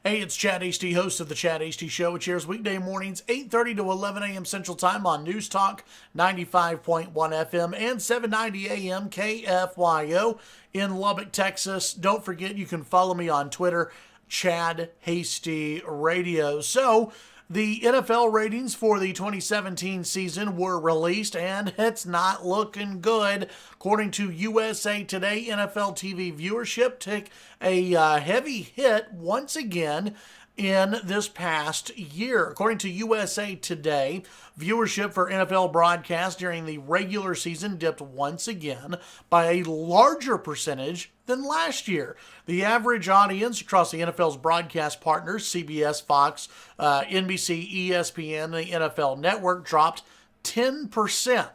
Hey, it's Chad Hasty, host of the Chad Hasty Show, which airs weekday mornings 8:30 to 11 a.m. Central Time on News Talk 95.1 FM and 790 a.m. KFYO in Lubbock, Texas. Don't forget, you can follow me on Twitter, Chad Hasty Radio. So, the NFL ratings for the 2017 season were released, and it's not looking good. According to USA Today, NFL TV viewership took a heavy hit once again in this past year. According to USA Today, viewership for NFL broadcasts during the regular season dipped once again by a larger percentage than last year. The average audience across the NFL's broadcast partners, CBS, Fox, NBC, ESPN, and the NFL Network, dropped 10%.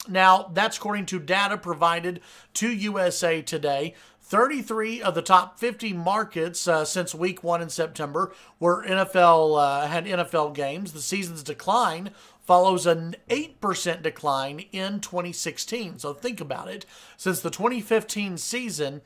Now, that's according to data provided to USA Today. 33 of the top 50 markets since week 1 in September were had NFL games. The season's decline follows an 8% decline in 2016. So think about it. Since the 2015 season,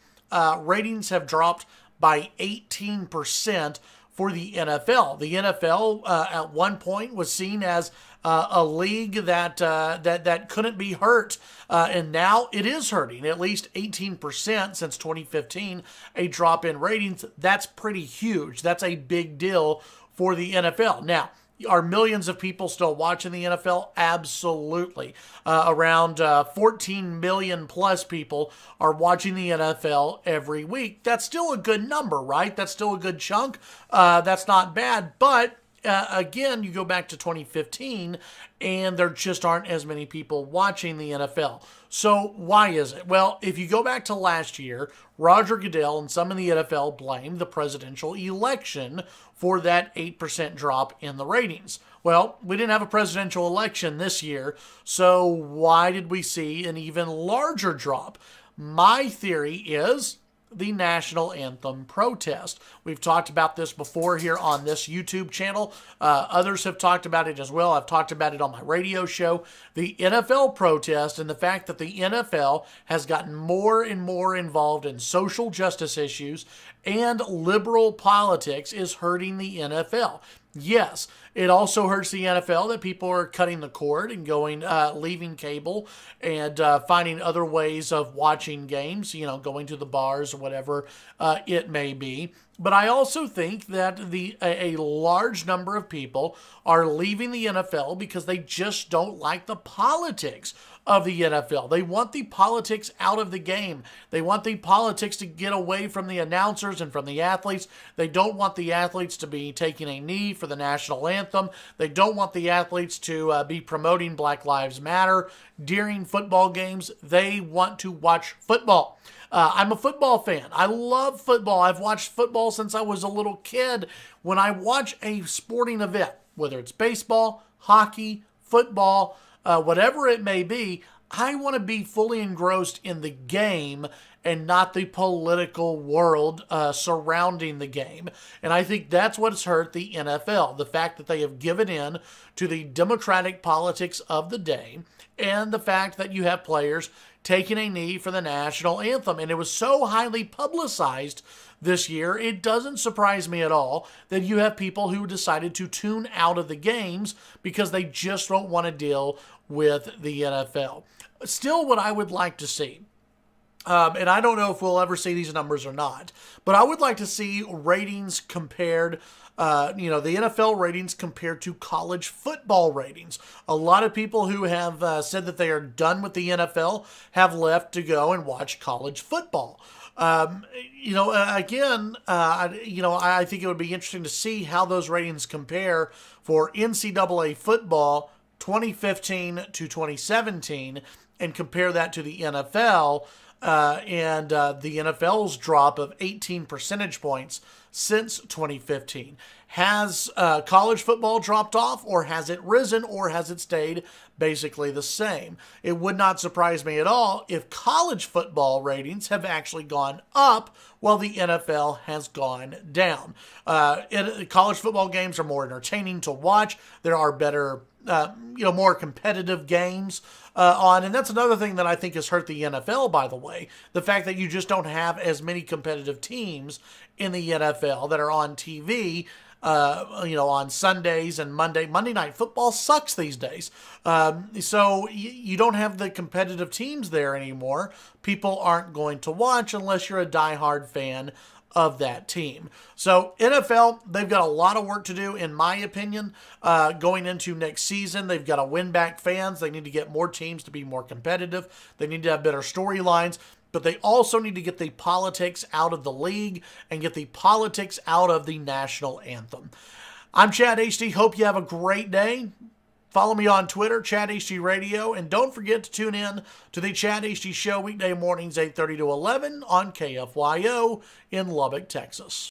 ratings have dropped by 18% for the NFL. The NFL at one point was seen as a league that couldn't be hurt, and now it is hurting. At least 18% since 2015, a drop in ratings. That's pretty huge. That's a big deal for the NFL. Now, are millions of people still watching the NFL? Absolutely. Around 14 million plus people are watching the NFL every week. That's still a good number, right? That's still a good chunk. That's not bad. But again, you go back to 2015 and there just aren't as many people watching the NFL. So why is it? Well, if you go back to last year, Roger Goodell and some in the NFL blamed the presidential election for that 8% drop in the ratings. Well, we didn't have a presidential election this year, so why did we see an even larger drop? My theory is the national anthem protest. We've talked about this before here on this YouTube channel. Others have talked about it as well. I've talked about it on my radio show. The NFL protest and the fact that the NFL has gotten more and more involved in social justice issues and liberal politics is hurting the NFL. Yes, it also hurts the NFL that people are cutting the cord and leaving cable and finding other ways of watching games, going to the bars or whatever it may be. But I also think that a large number of people are leaving the NFL because they just don't like the politics of the NFL. They want the politics out of the game. They want the politics to get away from the announcers and from the athletes. They don't want the athletes to be taking a knee for the national anthem. They don't want the athletes to be promoting Black Lives Matter during football games. They want to watch football. I'm a football fan. I love football. I've watched football since I was a little kid. When I watch a sporting event, whether it's baseball, hockey, football, whatever it may be, I want to be fully engrossed in the game and not the political world surrounding the game. And I think that's what's hurt the NFL, the fact that they have given in to the democratic politics of the day and the fact that you have players taking a knee for the national anthem. And it was so highly publicized this year, it doesn't surprise me at all that you have people who decided to tune out of the games because they just don't want to deal with the NFL. Still, what I would like to see, and I don't know if we'll ever see these numbers or not, but I would like to see ratings compared, the NFL ratings compared to college football ratings. A lot of people who have said that they are done with the NFL have left to go and watch college football. I think it would be interesting to see how those ratings compare for NCAA football 2015 to 2017 and compare that to the NFL and the NFL's drop of 18 percentage points since 2015. Has college football dropped off, or has it risen, or has it stayed basically the same? It would not surprise me at all if college football ratings have actually gone up well, the NFL has gone down. College football games are more entertaining to watch. There are better, more competitive games on. And that's another thing that I think has hurt the NFL, by the way. The fact that you just don't have as many competitive teams in the NFL that are on TV. On Sundays and Monday Night Football sucks these days. So you don't have the competitive teams there anymore. People aren't going to watch unless you're a diehard fan of that team. So NFL, they've got a lot of work to do, in my opinion, going into next season. They've got to win back fans. They need to get more teams to be more competitive. They need to have better storylines. But they also need to get the politics out of the league and get the politics out of the national anthem. I'm Chad HD. Hope you have a great day. Follow me on Twitter, Chad HD Radio, and don't forget to tune in to the Chad HD Show weekday mornings 8:30 to 11 on KFYO in Lubbock, Texas.